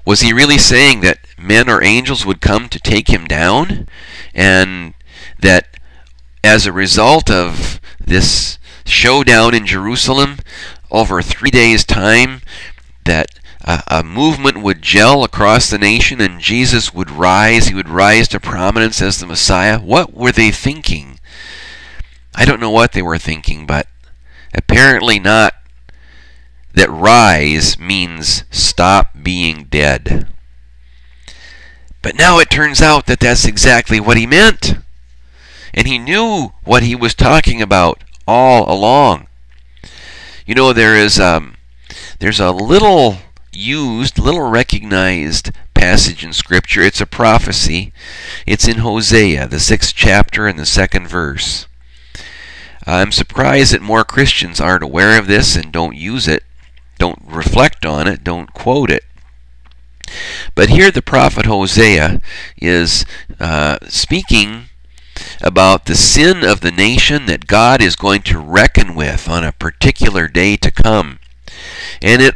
Was he really saying that men or angels would come to take him down? And that as a result of this showdown in Jerusalem, over 3 days' time, that a movement would gel across the nation and Jesus would rise. He would rise to prominence as the Messiah. What were they thinking? I don't know what they were thinking, but apparently not that rise means stop being dead. But now it turns out that that's exactly what he meant. And he knew what he was talking about all along. You know, there's a little recognized passage in Scripture. It's a prophecy. It's in Hosea, the 6th chapter and the 2nd verse. I'm surprised that more Christians aren't aware of this and don't use it, don't reflect on it, don't quote it. But here the prophet Hosea is speaking about the sin of the nation that God is going to reckon with on a particular day to come. And it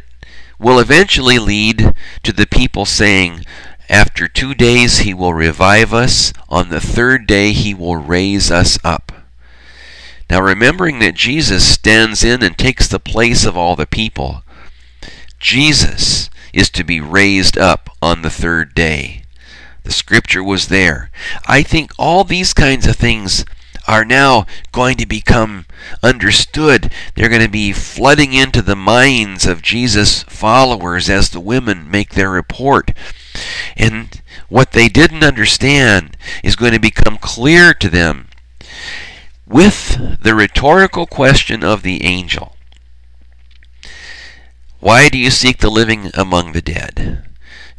will eventually lead to the people saying, after 2 days he will revive us, on the 3rd day he will raise us up. Now, remembering that Jesus stands in and takes the place of all the people, Jesus is to be raised up on the 3rd day. The Scripture was there. I think all these kinds of things are now going to become understood. They're going to be flooding into the minds of Jesus' followers as the women make their report. And what they didn't understand is going to become clear to them with the rhetorical question of the angel. Why do you seek the living among the dead?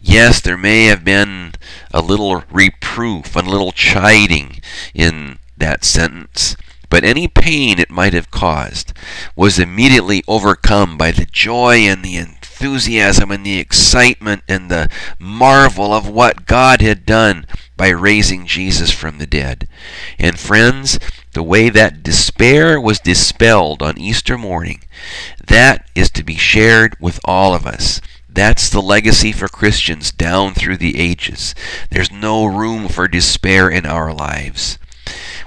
Yes, there may have been a little reproof and a little chiding in that sentence, but any pain it might have caused was immediately overcome by the joy and the enthusiasm and the excitement and the marvel of what God had done by raising Jesus from the dead. And friends, the way that despair was dispelled on Easter morning, that is to be shared with all of us. That's the legacy for Christians down through the ages. There's no room for despair in our lives.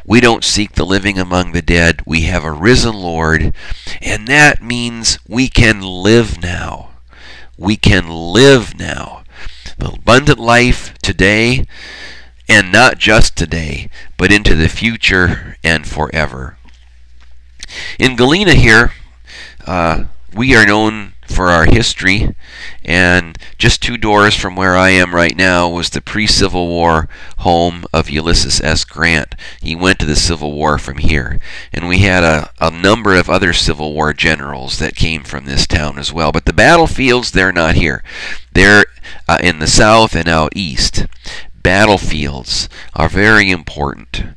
We don't seek the living among the dead. We have a risen Lord, and that means we can live now. We can live now. The abundant life today, and not just today, but into the future and forever. In Galena here, we are known for our history, and just 2 doors from where I am right now was the pre-Civil War home of Ulysses S. Grant. He went to the Civil War from here, and we had a number of other Civil War generals that came from this town as well. But the battlefields, they're not here. They're in the south and out east. Battlefields are very important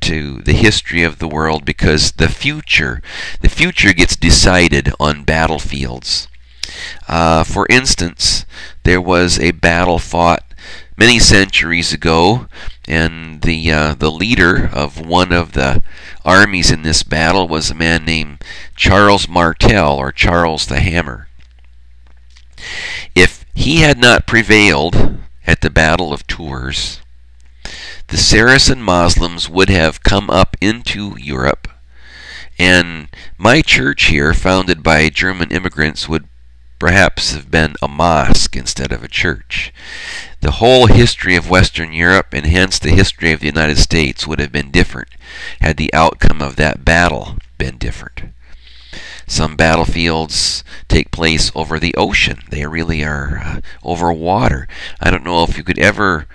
to the history of the world, because the future gets decided on battlefields. For instance, there was a battle fought many centuries ago, and the leader of one of the armies in this battle was a man named Charles Martel, or Charles the Hammer. If he had not prevailed at the Battle of Tours, the Saracen Muslims would have come up into Europe, and my church here, founded by German immigrants, would perhaps have been a mosque instead of a church. The whole history of Western Europe, and hence the history of the United States, would have been different had the outcome of that battle been different. Some battlefields take place over the ocean. They really are over water. I don't know if you could ever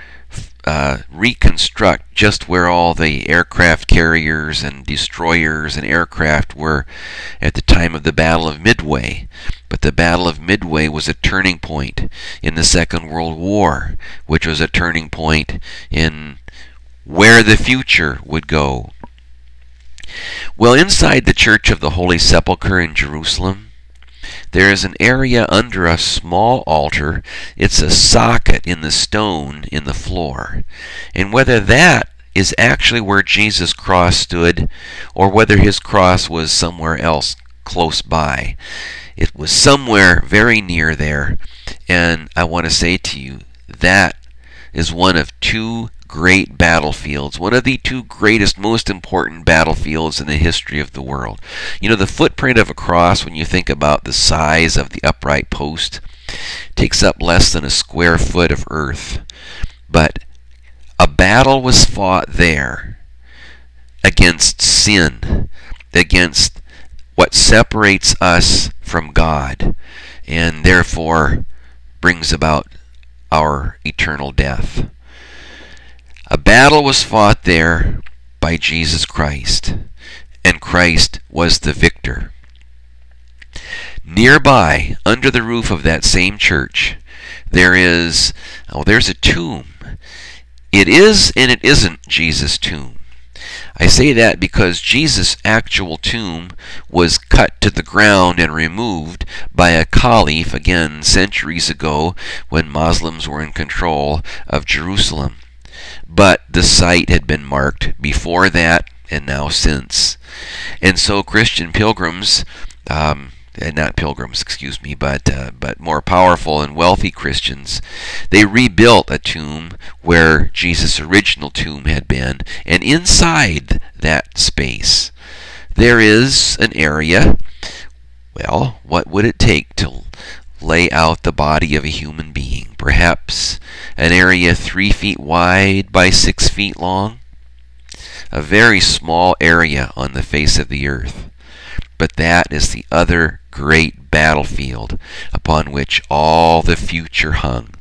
reconstruct just where all the aircraft carriers and destroyers and aircraft were at the time of the Battle of Midway. But the Battle of Midway was a turning point in the Second World War, which was a turning point in where the future would go. Well, inside the Church of the Holy Sepulchre in Jerusalem, there is an area under a small altar. It's a socket in the stone in the floor. And whether that is actually where Jesus' cross stood, or whether his cross was somewhere else close by, it was somewhere very near there. And I want to say to you, that is one of two great battlefields, one of the two greatest, most important battlefields in the history of the world. You know, the footprint of a cross, when you think about the size of the upright post, takes up less than a square foot of earth. But a battle was fought there against sin, against what separates us from God, and therefore brings about our eternal death. A battle was fought there by Jesus Christ, and Christ was the victor. Nearby, under the roof of that same church, there's a tomb. It is and it isn't Jesus' tomb. I say that because Jesus' actual tomb was cut to the ground and removed by a caliph, again, centuries ago when Muslims were in control of Jerusalem. But the site had been marked before that and now since. And so Christian pilgrims, not pilgrims, excuse me, but more powerful and wealthy Christians, they rebuilt a tomb where Jesus' original tomb had been, and inside that space there is an area. Well, what would it take to lay out the body of a human being? Perhaps an area 3 feet wide by 6 feet long? A very small area on the face of the earth. But that is the other great battlefield upon which all the future hung.